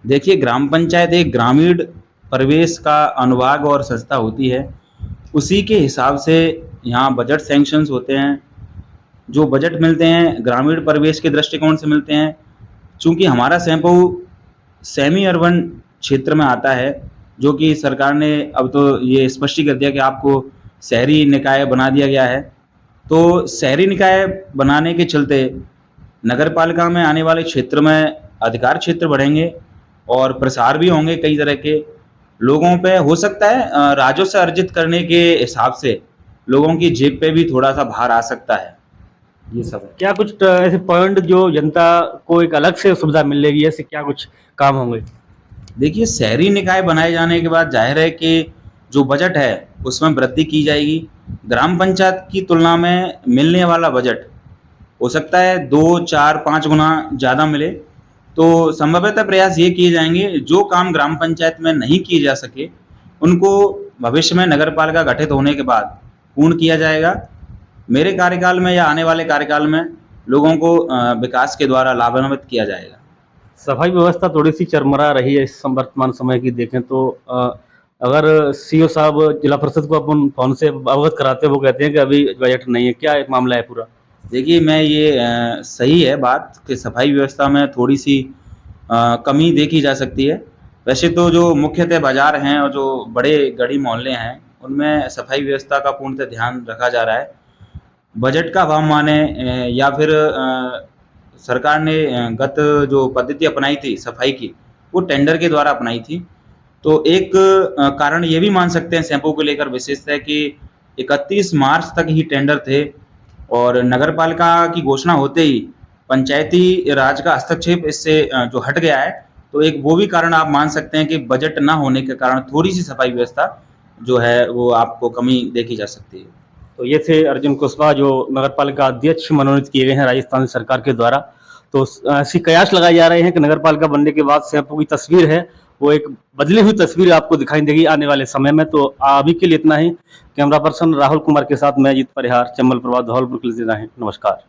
N: देखिए, ग्राम पंचायत एक ग्रामीण परिवेश का अनुभाग और संस्था होती है, उसी के हिसाब से यहाँ बजट सैंक्शंस होते हैं। जो बजट मिलते हैं ग्रामीण परिवेश के दृष्टिकोण से मिलते हैं। चूँकि हमारा सैंपू सेमी अर्बन क्षेत्र में आता है, जो कि सरकार ने अब तो ये स्पष्ट कर दिया कि आपको शहरी निकाय बना दिया गया है। तो शहरी निकाय बनाने के चलते नगर पालिका में आने वाले क्षेत्र में अधिकार क्षेत्र बढ़ेंगे और प्रसार भी होंगे कई तरह के लोगों पे। हो सकता है राजस्व अर्जित करने के हिसाब से लोगों की जेब पे भी थोड़ा सा भार आ सकता है। ये सब है।
M: क्या कुछ ऐसे पॉइंट जो जनता को एक अलग से सुविधा मिलेगी, ऐसे क्या कुछ काम होंगे?
N: देखिए, शहरी निकाय बनाए जाने के बाद जाहिर है कि जो बजट है उसमें वृद्धि की जाएगी। ग्राम पंचायत की तुलना में मिलने वाला बजट हो सकता है 2, 4, 5 गुना ज़्यादा मिले। तो संभवतः प्रयास ये किए जाएंगे जो काम ग्राम पंचायत में नहीं किए जा सके उनको भविष्य में नगर पालिका गठित होने के बाद पूर्ण किया जाएगा। मेरे कार्यकाल में या आने वाले कार्यकाल में लोगों को विकास के द्वारा लाभान्वित किया जाएगा।
M: सफाई व्यवस्था थोड़ी सी चरमरा रही है इस वर्तमान समय की देखें तो, अगर सीओ साहब जिला परिषद को अपन फोन से अवगत कराते हैं, वो कहते हैं कि अभी बजट नहीं है, क्या मामला है पूरा?
N: देखिए, मैं ये सही है बात कि सफाई व्यवस्था में थोड़ी सी कमी देखी जा सकती है। वैसे तो जो मुख्यतः बाजार हैं और जो बड़े गली मोहल्ले हैं उनमें सफाई व्यवस्था का पूर्णतः ध्यान रखा जा रहा है। बजट का अभाव माने या फिर सरकार ने गत जो पद्धति अपनाई थी सफाई की वो टेंडर के द्वारा अपनाई थी। तो एक कारण ये भी मान सकते हैं सैंपू को लेकर विशेषतः कि 31 मार्च तक ही टेंडर थे और नगर पालिका की घोषणा होते ही पंचायती राज का हस्तक्षेप इससे जो हट गया है, तो एक वो भी कारण आप मान सकते हैं कि बजट ना होने के कारण थोड़ी सी सफाई व्यवस्था जो है वो आपको कमी देखी जा सकती है।
M: तो ये थे अर्जुन कुशवाहा जो नगर पालिका अध्यक्ष मनोनीत किए गए हैं राजस्थान सरकार के द्वारा। तो ऐसी कयास लगाए जा रहे हैं कि नगर पालिका बनने के बाद सैंपू की तस्वीर है वो एक बदली हुई तस्वीर आपको दिखाई देगी आने वाले समय में। तो अभी के लिए इतना ही। कैमरा पर्सन राहुल कुमार के साथ मैं अजीत परिहार, चंबल प्रभात, धौलपुर के लिए। नमस्कार।